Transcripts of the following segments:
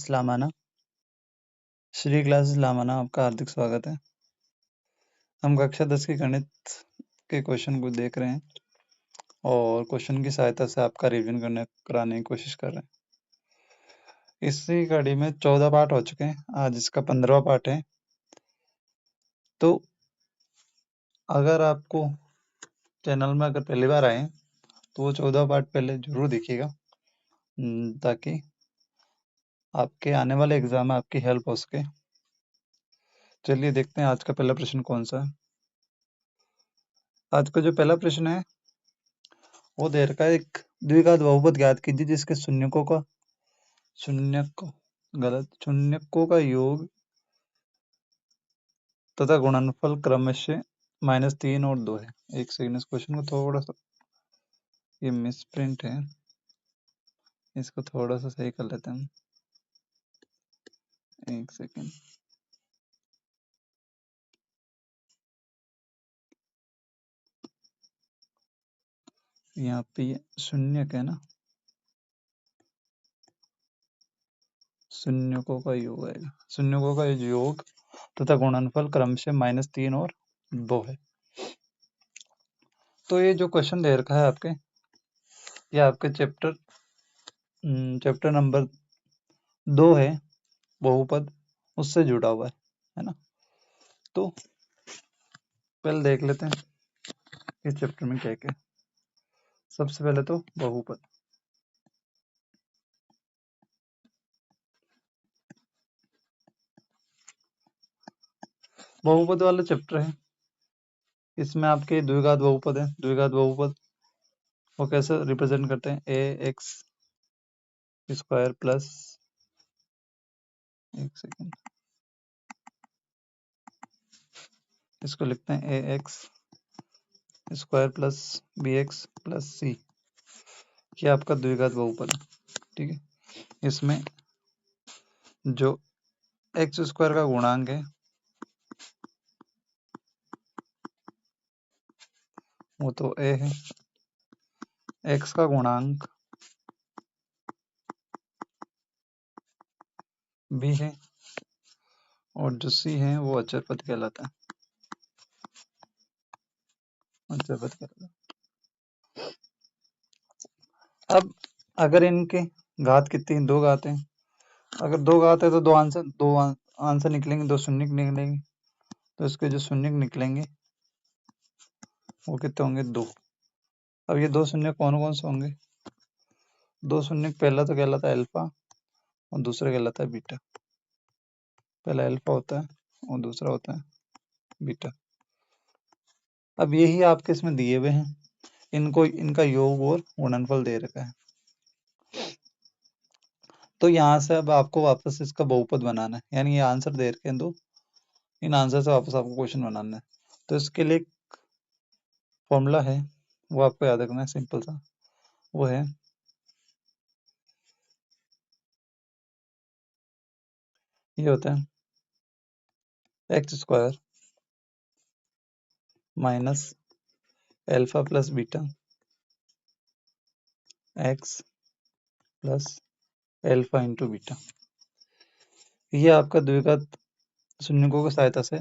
लामाना Shri classes लामाना आपका हार्दिक स्वागत है। हम कक्षा 10 की गणित के क्वेश्चन को देख रहे हैं और क्वेश्चन की सहायता से आपका रिवीजन कराने की कोशिश कर रहे हैं। इसी कड़ी में 14 पार्ट हो चुके हैं, आज इसका 15वां पार्ट है। तो अगर आपको चैनल में अगर पहली बार आए तो वो 14 पार्ट पहले जरूर देखिएगा ताकि आपके आने वाले एग्जाम में आपकी हेल्प हो सके। चलिए देखते हैं आज का पहला प्रश्न कौन सा है। आज का जो पहला प्रश्न है वो दे रखा है, एक द्विघात बहुपद ज्ञात कीजिए जिसके शून्यकों का योग तथा गुणनफल क्रमशः -3 और 2 है। एक सेकंड, इस क्वेश्चन को थोड़ा सा, ये मिसप्रिंट है, इसको थोड़ा सा सही कर लेते हैं। एक सेकंड, यहाँ पे शून्य का है ना, शून्यकों का योग आएगा, शून्यकों का योग तथा गुणनफल क्रमशः -3 और 2 है। तो ये जो क्वेश्चन दे रखा है आपके, ये आपके चैप्टर नंबर 2 है, बहुपद, उससे जुड़ा हुआ है ना। तो पहले देख लेते हैं इस चैप्टर में क्या क्या। सबसे पहले तो बहुपद वाला चैप्टर है। इसमें आपके द्विघात बहुपद है। द्विघात बहुपद वो कैसे रिप्रेजेंट करते हैं, ए एक्स स्क्वायर प्लस, एक सेकेंड, इसको लिखते हैं a x square plus b x plus c. ये आपका द्विघात बहुपद है, ठीक है। इसमें जो एक्स स्क्वायर का गुणांक है वो तो ए है, एक्स का गुणांक बी है और जो सी है वो अचर पद कहलाता है, अचर पद कहलाता है। अब अगर इनके घात कितनी, 2 घात है, अगर 2 घात है तो दो आंसर निकलेंगे, 2 शून्य निकलेंगे। तो इसके जो शून्य निकलेंगे वो कितने होंगे, 2। अब ये 2 शून्य कौन कौन से होंगे, 2 शून्य पहला तो कहलाता है अल्फा और दूसरा कहलाता है बीटा। पहला अल्फा होता है और दूसरा होता है बीटा। अब यही आपके इसमें दिए हुए हैं, इनको इनका योग और गुणनफल दे रखा है। तो यहाँ से अब आपको वापस इसका बहुपद बनाना है, यानी ये आंसर दे रखे हैं 2, इन आंसर से वापस आपको क्वेश्चन बनाना है। तो इसके लिए फॉर्मूला है, वो आपको याद रखना है, सिंपल सा, वो है ये होता है x square minus alpha plus beta x plus alpha into beta. ये आपका द्विघात शून्यकों की सहायता से,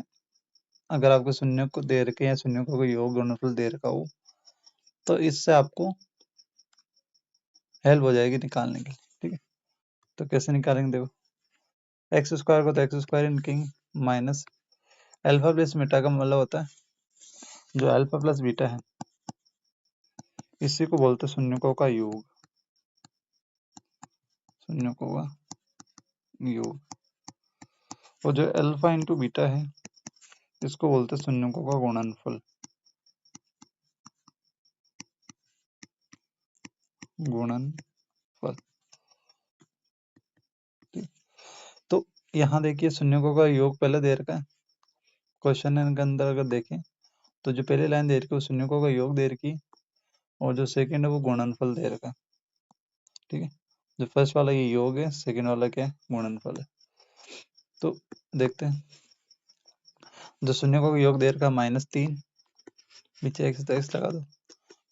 अगर आपको शून्य को दे रखे या शून्यकों का योग गुणनफल दे रखा हो तो इससे आपको हेल्प हो जाएगी निकालने के लिए, ठीक है। तो कैसे निकालेंगे, देखो, एक्स स्क्वायर को तो एक्स स्क्वायर निकालेंगे, माइनस अल्फा प्लस बीटा का मतलब होता है जो अल्फा प्लस बीटा है इसी को बोलते हैं शून्यकों का योग, शून्यकों का योग। और जो अल्फा इंटू बीटा है इसको बोलते हैं शून्यकों का गुणनफल, गुणनफल। तो यहाँ देखिए शून्यकों का योग पहले दे रखा है क्वेश्चन के अंदर, अगर देखें तो जो पहली लाइन दे रखी है वो शून्यकों का योग दे रखी है और जो सेकंड है वो गुणनफल दे रखा है, ठीक है। जो फर्स्ट वाला ये योग है, सेकंड वाला क्या है, गुणनफल है। तो देखते हैं, जो शून्यकों का योग दे रखा है -3, नीचे एक्स लगा दो,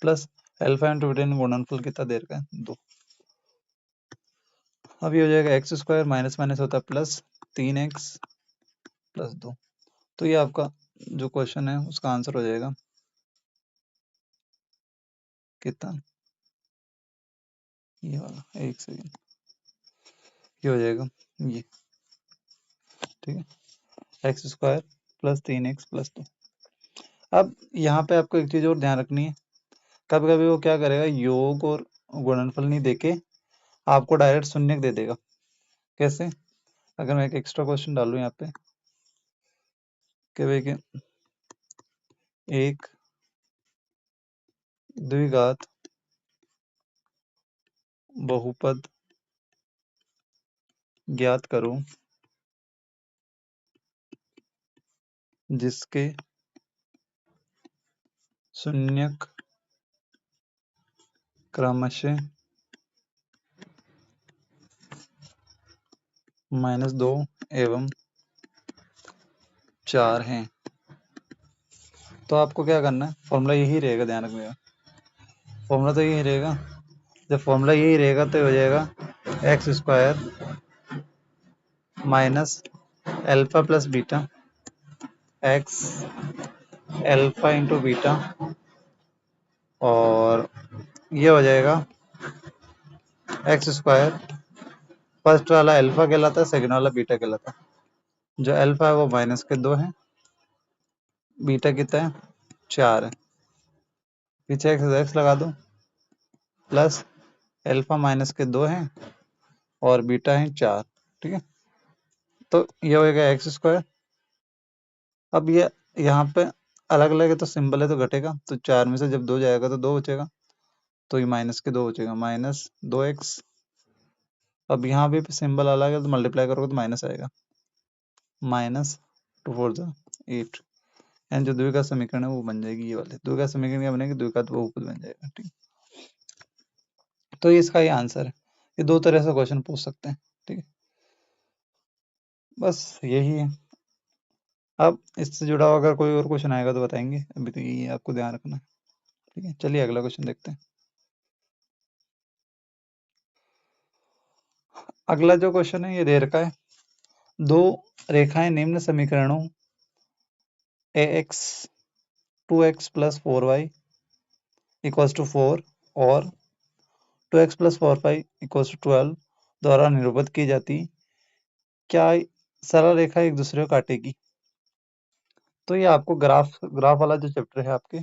प्लस अल्फा इंटू बीटा गुणनफल कितना दे रखा है, 2। अब ये हो जाएगा एक्स स्क्वायर माइनस माइनस होता है प्लस 3x प्लस 2। तो ये आपका जो क्वेश्चन है उसका आंसर हो जाएगा कितना, ये वाला, एक सेकेंड, ये हो जाएगा ये, ठीक है, x square plus 3x plus 2। अब यहाँ पे आपको एक चीज़ और ध्यान रखनी है, कभी कभी वो क्या करेगा, योग और गुणनफल नहीं देके आपको डायरेक्ट शून्य दे देगा। कैसे? अगर मैं एक एक्स्ट्रा क्वेश्चन डालूं यहाँ पे कि भाई कि एक द्विघात बहुपद ज्ञात करो जिसके शून्यक क्रमशः -2 एवं 4 हैं। तो आपको क्या करना है, फॉर्मूला यही रहेगा, ध्यान रखिएगा, फॉर्मूला तो यही रहेगा। जब फॉर्मूला यही रहेगा तो हो जाएगा x square minus alpha plus beta x alpha into beta, और ये हो जाएगा एक्स स्क्वायर, फर्स्ट वाला अल्फा कहलाता है, सेकंड वाला बीटा कहलाता है। जो अल्फा है वो -2 है, बीटा कितना है 4 है, पीछे एक्स लगा दो, प्लस अल्फा -2 है और बीटा है 4, ठीक है। तो ये होगा एक्स स्क्वायर। अब ये यहाँ पे अलग अलग है तो सिंबल है तो घटेगा, तो 4 में से जब 2 जाएगा तो 2 बचेगा, तो ये -2 बचेगा, -2x। अब यहाँ भी सिंबल अलग है तो मल्टीप्लाई करोगे तो माइनस आएगा, -2 4 8, एंड जो द्विघात समीकरण है वो बन जाएगी ये वाले, द्विघात समीकरण क्या बनेगी, द्विघात बहुपद बन जाएगा, ठीक। तो ये इसका ये आंसर है। ये दो तरह से क्वेश्चन पूछ सकते हैं, ठीक है, बस यही है। अब इससे जुड़ा हुआ अगर कोई और क्वेश्चन आएगा तो बताएंगे, अभी तो यही आपको ध्यान रखना है, ठीक है। चलिए अगला क्वेश्चन देखते हैं। अगला जो क्वेश्चन है ये दे रखा है, दो रेखाएं निम्न समीकरणों ax 2x plus 4y equals to 4 और 2x plus 4y equals to 12 द्वारा निरूपित की जाती, क्या सरल रेखा एक दूसरे को काटेगी? तो ये आपको ग्राफ वाला जो चैप्टर है, आपके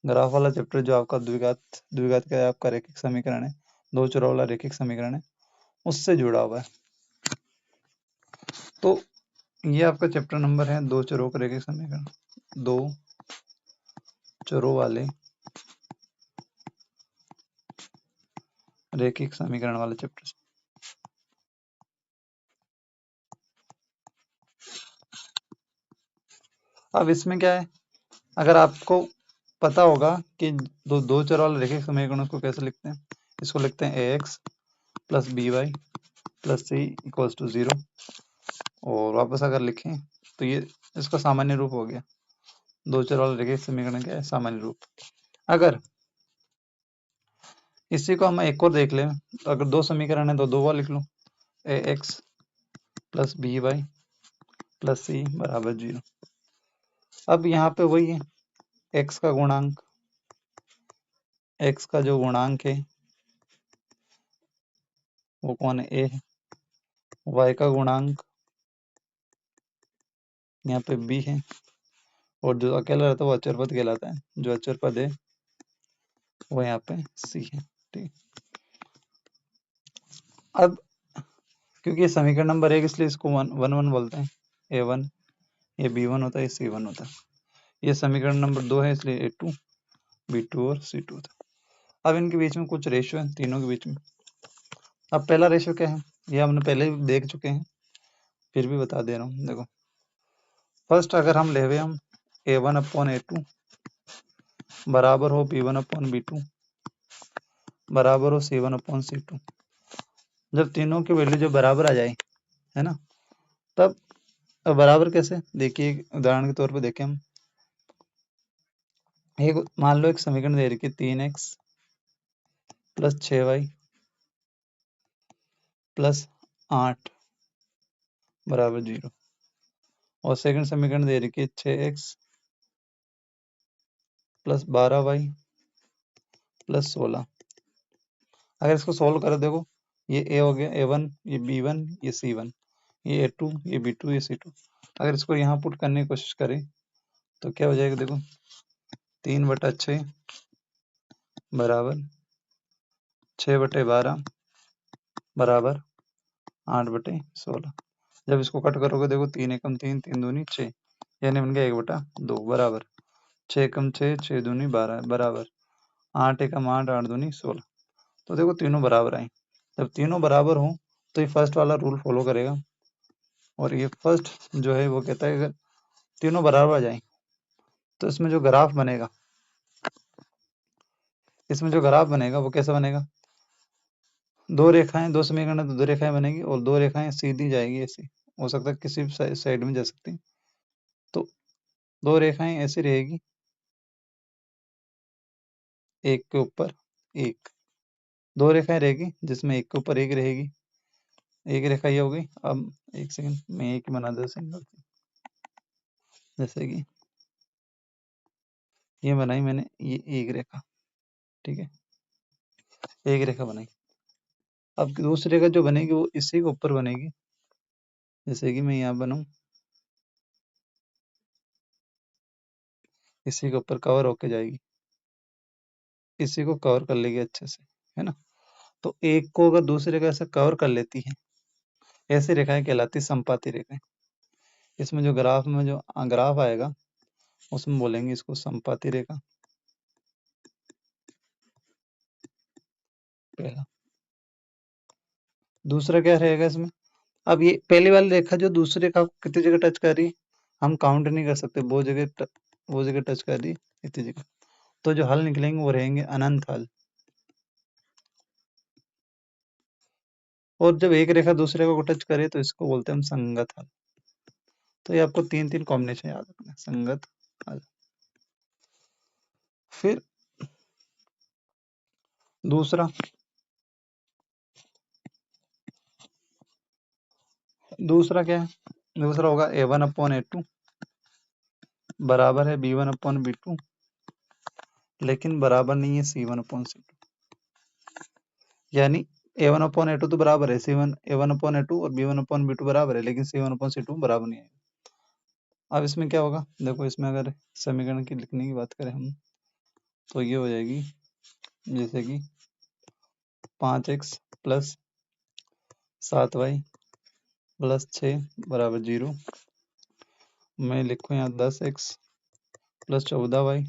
ग्राफ वाला चैप्टर जो आपका द्विघात का आपका रैखिक समीकरण है, दो चरों वाला रैखिक समीकरण है, उससे जुड़ा हुआ है। तो ये आपका चैप्टर नंबर है दो चरों का रैखिक समीकरण, दो चरों वाले रैखिक समीकरण वाले चैप्टर। अब इसमें क्या है, अगर आपको पता होगा कि दो चर वाले रैखिक समीकरणों को कैसे लिखते हैं, इसको लिखते हैं ax plus by plus c equals to 0, और वापस अगर लिखें तो ये इसका सामान्य रूप हो गया, दो चर वाले रैखिक समीकरण का सामान्य रूप। अगर इसी को हम एक और देख लें, तो अगर दो समीकरण है तो दो बार लिख लो, ax plus by plus c बराबर 0। अब यहाँ पे वही है, x का गुणांक, x का जो गुणांक है वो कौन है, a है, y का गुणांक यहाँ पे b है, और जो अकेला रहता है वो अचर पद कहलाता है, जो अचर पद है वो यहाँ पे c है, ठीक। अब क्योंकि ये समीकरण नंबर 1 इसलिए इसको 1 बोलते हैं, a1, ये b1 होता है, ये c1 होता है। ये समीकरण नंबर 2 है इसलिए a2, b2 और c2 होता है। अब इनके बीच में कुछ रेशियो है, तीनों के बीच में। अब पहला रेशियो क्या है, ये हमने पहले ही देख चुके हैं, फिर भी बता दे रहा हूँ, देखो। फर्स्ट अगर हम लेवे हम a1 अपॉन a2 बराबर हो b1 अपॉन b2 बराबर हो c1 अपॉन c2, जब तीनों की वैल्यू जो बराबर आ जाए, है ना, तब बराबर कैसे, देखिए उदाहरण के तौर पे देखें हम, एक मान लो एक समीकरण दे रखी है 3x प्लस 6y प्लस 8 बराबर 0। और सेकंड समीकरण दे रखी है 6x प्लस 12y प्लस 16। अगर इसको सोल्व करो, देखो ये a हो गया a1, ये b1, ये c1, ये a2, ये b2, ये c2। अगर इसको यहाँ पुट करने की कोशिश करें तो क्या हो जाएगा, देखो 3/6 बराबर 6/12 बराबर 8/16। जब इसको कट करोगे, देखो 3 एकम 3, 3 दूनी 6, यानी बन गया 1/2 बराबर 6 एकम 6, 6 दूनी 12 बराबर 8 एकम 8, 8 दूनी 16। तो देखो तीनों बराबर आए। जब तीनों बराबर हों तो ये फर्स्ट वाला रूल फॉलो करेगा, और ये फर्स्ट जो है वो कहता है अगर तीनों बराबर आ जाए तो इसमें जो ग्राफ बनेगा, वो कैसा बनेगा, दो रेखाएं, दो समीकरण है तो दो रेखाएं बनेगी, और दो रेखाएं सीधी जाएगी ऐसी, हो सकता है किसी भी साइड में जा सकती हैं। तो दो रेखाएं ऐसी रहेगी, एक के ऊपर एक, दो रेखाएं रहेगी जिसमें एक के ऊपर एक रहेगी। एक रेखा ये हो गई। अब एक सेकंड, मैं एक ही बना देता सिंगल, जैसे कि ये बनाई मैंने, ये एक रेखा, ठीक है, एक रेखा बनाई। अब दूसरी रेखा जो बनेगी वो इसी के ऊपर बनेगी, जैसे कि मैं यहाँ बनाऊं, इसी के ऊपर कवर होके जाएगी, इसी को कवर कर लेगी अच्छे से, है ना। तो एक को अगर दूसरी रेखा ऐसे कवर कर लेती है, ऐसी रेखाएं कहलाती संपाती रेखाएं। इसमें जो ग्राफ में जो ग्राफ आएगा उसमें बोलेंगे इसको संपाती रेखा, पहला। दूसरा क्या रहेगा इसमें, अब ये पहली वाली रेखा जो दूसरी रेखा को कितनी जगह टच कर रही है हम काउंट नहीं कर सकते, वो जगह टच कर रही है, इतनी जगह। तो जो हल निकलेंगे वो रहेंगे अनंत हल। और जब एक रेखा दूसरे रेखा को टच करे तो इसको बोलते हैं हम संगत हल। तो ये आपको तीन तीन कॉम्बिनेशन याद रखना है, संगत हल। फिर दूसरा क्या है, दूसरा होगा a1/a2 बराबर है b1/b2, लेकिन बराबर नहीं है c1/c2। यानी a1/a2 तो बराबर है a1/a2 और b1/b2 बराबर है, लेकिन c1/c2 बराबर नहीं है। अब इसमें क्या होगा, देखो इसमें अगर समीकरण की लिखने की बात करें हम, तो ये हो जाएगी जैसे कि 5x प्लस 7y प्लस 6 बराबर 0। मैं लिखूँ यहाँ 10x प्लस 14y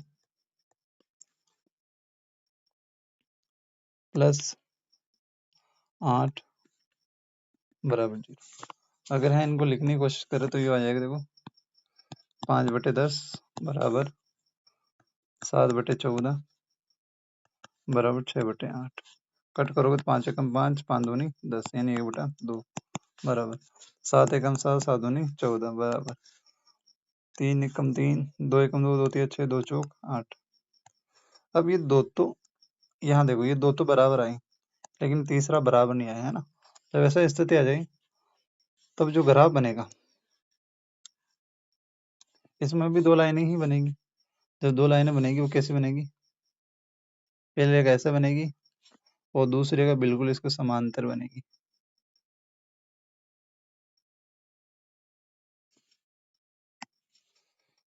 प्लस 8 बराबर 0। अगर है इनको लिखने की कोशिश करें तो ये आ जाएगा, देखो 5/10 बराबर 7/14 बराबर 6/8। कट करोगे तो 5 एकम 5, 5 दूनी 10, यानी 1/2 बराबर 7 एकम 7, 7 दूनी 14 बराबर 3 एकम 3, 2 एकम 2, 2 3 6, 2 चौक 8। अब ये दो तो यहाँ देखो, ये दो तो बराबर आए, लेकिन तीसरा बराबर नहीं आया, है ना। जब ऐसा स्थिति आ जाए तब जो ग्राफ बनेगा इसमें भी दो लाइनें ही बनेगी। जब दो लाइनें बनेगी वो कैसे बनेगी, पहली रेखा ऐसे बनेगी और दूसरी रेखा बिल्कुल इसके समांतर बनेगी।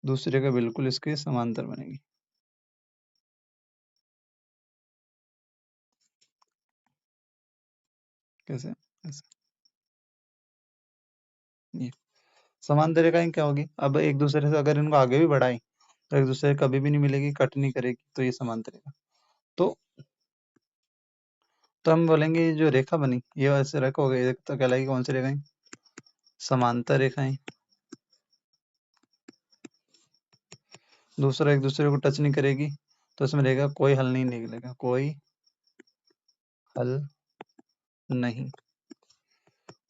दूसरी रेखा बिल्कुल इसके समांतर बनेगी। कैसे, ऐसे ये समांतर रेखाएं क्या होगी, अब एक दूसरे से अगर इनको आगे भी बढ़ाएं तो एक दूसरे से कभी भी नहीं मिलेगी, कट नहीं करेगी, तो ये समांतर रेखा। तो हम बोलेंगे ये जो रेखा बनी ये ऐसे रेखा हो गई, तो कहलाएगी कौन सी रेखाएं, समांतर रेखाएं। दूसरा एक दूसरे को टच नहीं करेगी तो इसमें रहेगा कोई हल नहीं निकलेगा, कोई हल नहीं।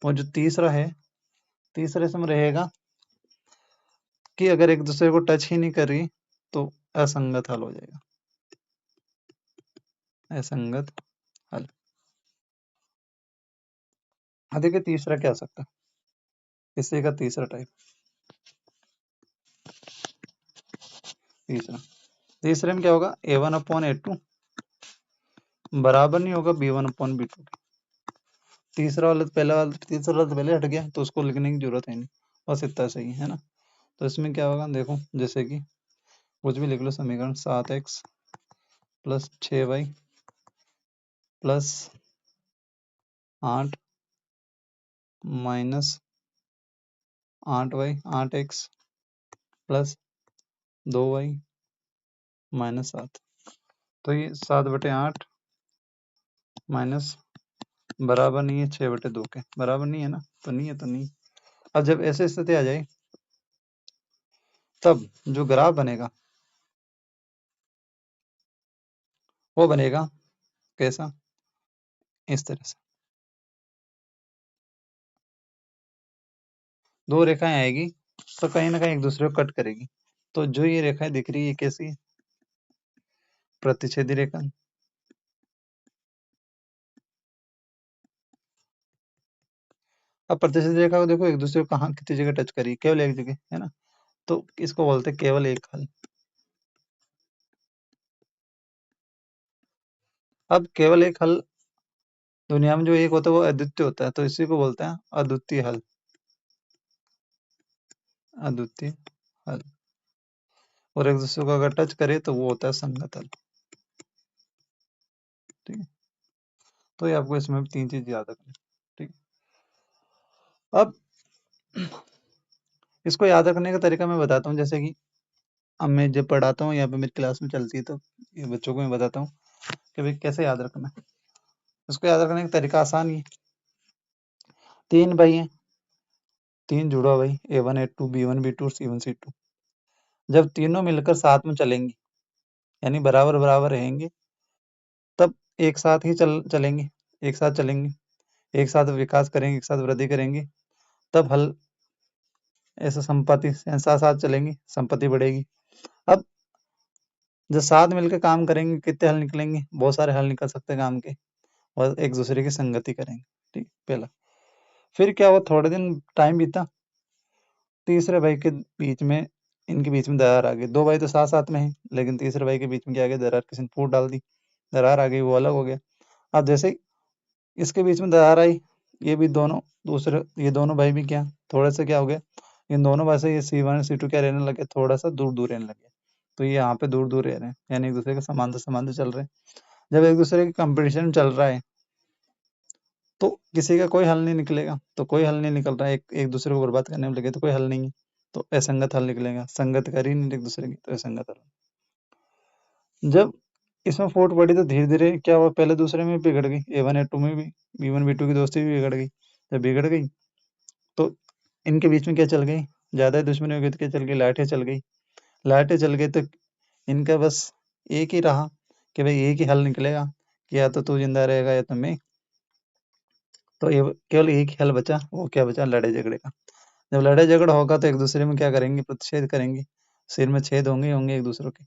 और जो तीसरा है, तीसरे से में रहेगा कि अगर एक दूसरे को टच ही नहीं कर रही तो असंगत हल हो जाएगा, असंगत हल। अब देखिए तीसरा क्या हो सकता है, इसी का तीसरा टाइप। तीसरे में क्या होगा, a1/a2 बराबर नहीं होगा b1/b2। तीसरा वाला तीसरा वाला तो पहले हट गया, तो उसको लिखने की जरूरत है नहीं, बस इतना सही है ना। तो इसमें क्या होगा, देखो जैसे कि कुछ भी लिख लो समीकरण, 7x plus 6y plus 8 minus 8y 8x plus 2y minus 7। तो ये 7/8 माइनस बराबर नहीं है 6/2 के, बराबर नहीं है ना, तो नहीं है तो नहीं। अब जब ऐसे स्थिति आ जाए तब जो ग्राफ बनेगा वो बनेगा कैसा, इस तरह से दो रेखाएं आएगी तो कहीं ना कहीं एक दूसरे को कट करेगी। तो जो ये रेखाएं दिख रही है कैसी, प्रतिच्छेदी रेखा। अब प्रतिच्छेदी रेखा को देखो एक दूसरे को कहाँ कितनी जगह टच करी, केवल एक जगह है ना, तो इसको बोलते हैं केवल एक हल। अब केवल एक हल दुनिया में जो एक होता है वो अद्वितीय होता है, तो इसी को बोलते हैं अद्वितीय हल। अद्वितीय हल, और एक दूसरे को अगर टच करे तो वो होता है संगत हल। ठीक है, तो ये आपको इसमें 3 चीज याद रखनी। ठीक है, अब इसको याद रखने का तरीका मैं बताता हूँ। जैसे कि अब मैं जब पढ़ाता हूँ यहाँ पे मेरी क्लास में चलती है, तो ये बच्चों को मैं बताता हूँ कि भाई कैसे याद रखना है। इसको याद रखने का तरीका आसान ही है। 3 भाई हैं, 3 जुड़ा भाई a1 a2 b1 b2 c1 c2। जब तीनों मिलकर साथ में चलेंगे यानी बराबर बराबर रहेंगे, तब एक साथ ही चलेंगे, एक साथ चलेंगे, एक साथ विकास करेंगे, एक साथ वृद्धि करेंगे, तब हल ऐसा संपत्ति साथ साथ चलेंगे, संपत्ति बढ़ेगी। अब जब साथ मिलकर काम करेंगे कितने हल निकलेंगे, बहुत सारे हल निकल सकते हैं काम के, और एक दूसरे की संगति करेंगे। ठीक, पहला। फिर क्या हुआ, थोड़े दिन टाइम बीता, तीसरे भाई के बीच में इनके बीच में दरार आ गई। दो भाई तो साथ साथ में है, लेकिन तीसरे भाई के बीच में क्या आ गया, दरार, किसी ने फूट डाल दी, दरार आ गई, वो अलग हो गया। अब जैसे ही इसके बीच में दरार आई, ये भी दोनों दूसरे, ये दोनों भाई भी क्या थोड़े से क्या हो गए, इन दोनों भाई से ये C1 C2 क्या रहने लगे, थोड़ा सा दूर दूर रहने लगे। तो ये यहाँ पे दूर दूर रह रहे हैं, यानी एक दूसरे के समांतर समांतर चल रहे हैं। जब एक दूसरे के कंपटीशन चल रहा है तो किसी का कोई हल नहीं निकलेगा, तो कोई हल नहीं निकल रहा है, एक दूसरे को बर्बाद करने में लगे तो कोई हल नहीं है, तो असंगत हल निकलेगा। संगत कर ही नहीं एक दूसरे की, तो असंगत हल। जब इसमें फूट पड़ी तो धीरे धीरे क्या हुआ, पहले दूसरे में बिगड़ गई, A1 A2 में भी B1 B2 की दोस्ती भी बिगड़ गई। जब बिगड़ गई तो इनके बीच में क्या चल गई, ज्यादा दुश्मनी हो गई तो क्या चल गई, लाइटें चल गई। लाइटें चल गई तो इनका बस एक ही रहा कि भाई एक ही हल निकलेगा, कि या तो तू जिंदा रहेगा या तो मैं। तो ये केवल एक ही हल बचा, वो क्या बचा, लड़ाई झगड़े का। जब लड़ाई झगड़ा होगा तो एक दूसरे में क्या करेंगे, प्रतिषेध करेंगे, सिर में छेद होंगे होंगे एक दूसरे के,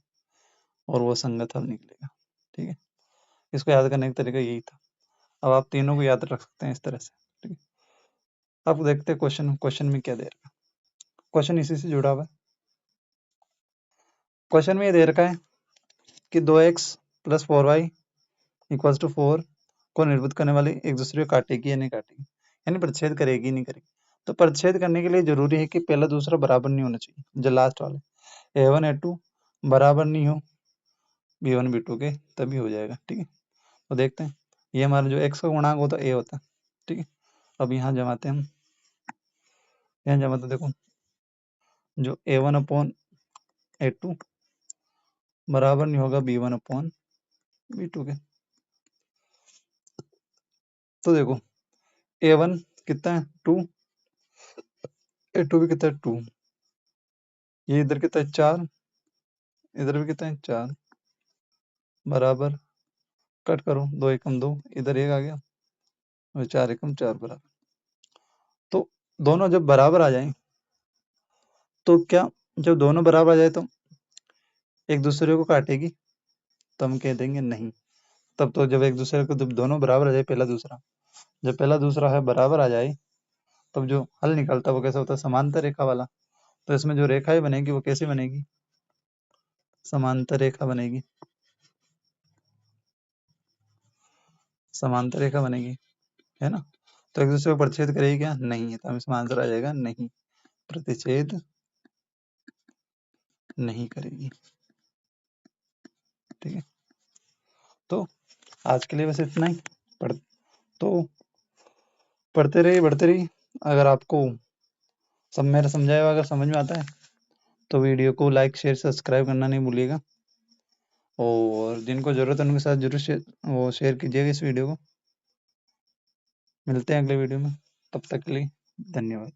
और वो संगत हल निकलेगा। ठीक है, इसको याद करने का तरीका यही था। अब आप तीनों को याद रख सकते हैं इस तरह से। ठीक है, अब देखते हैं क्वेश्चन, क्वेश्चन में क्या दे रखा है। क्वेश्चन इसी से जुड़ा हुआ है। क्वेश्चन में ये दे रखा है कि 2x plus 4y equals to 4 को निर्भुत करने वाली एक दूसरे को काटेगी या नहीं काटेगी, यानी प्रतिच्छेद करेगी नहीं करेगी। तो प्रतिच्छेद करने के लिए जरूरी है कि पहला दूसरा बराबर नहीं होना चाहिए, जो लास्ट वाले A1 A2 बराबर नहीं हो B1 B2 के, तभी हो जाएगा। ठीक है, तो देखते हैं। ये हमारा जो x का गुणांक होता है a होता है। ठीक है, अब यहाँ जमाते हैं हम, यहाँ जमाते देखो, जो A1/A2 बराबर नहीं होगा B1/B2 के। तो देखो A1 कितना है 2, A2 भी कितना है 2, ये इधर कितना है 4, इधर भी कितना है 4, बराबर, कट करो, 2 एकम 2, इधर 1 आ गया, और 4 एकम 4 बराबर। तो दोनों जब बराबर आ जाए तो क्या, जब दोनों बराबर आ जाए तो एक दूसरे को काटेगी, तो हम कह देंगे नहीं। तब तो जब एक दूसरे को, जब दोनों बराबर आ जाए पहला दूसरा, जब पहला दूसरा है बराबर आ जाए तब जो हल निकलता है वो कैसा होता है, समांतर रेखा वाला। तो इसमें जो रेखाएं बनेगी वो कैसी बनेगी, समांतर रेखा बनेगी, समांतर रेखा बनेगी, है ना। तो एक दूसरे को प्रतिच्छेद करेगी क्या, नहीं है। तो इसमें आंसर आ जाएगा नहीं, प्रतिच्छेद नहीं करेगी। ठीक है, तो आज के लिए बस इतना ही। पढ़ तो पढ़ते रहिए, बढ़ते रहिए। अगर आपको सब मेरा समझाया हुआ अगर समझ में आता है तो वीडियो को लाइक शेयर सब्सक्राइब करना नहीं भूलिएगा, और जिनको ज़रूरत है उनके साथ जरूर शेयर कीजिएगा इस वीडियो को। मिलते हैं अगले वीडियो में, तब तक के लिए धन्यवाद।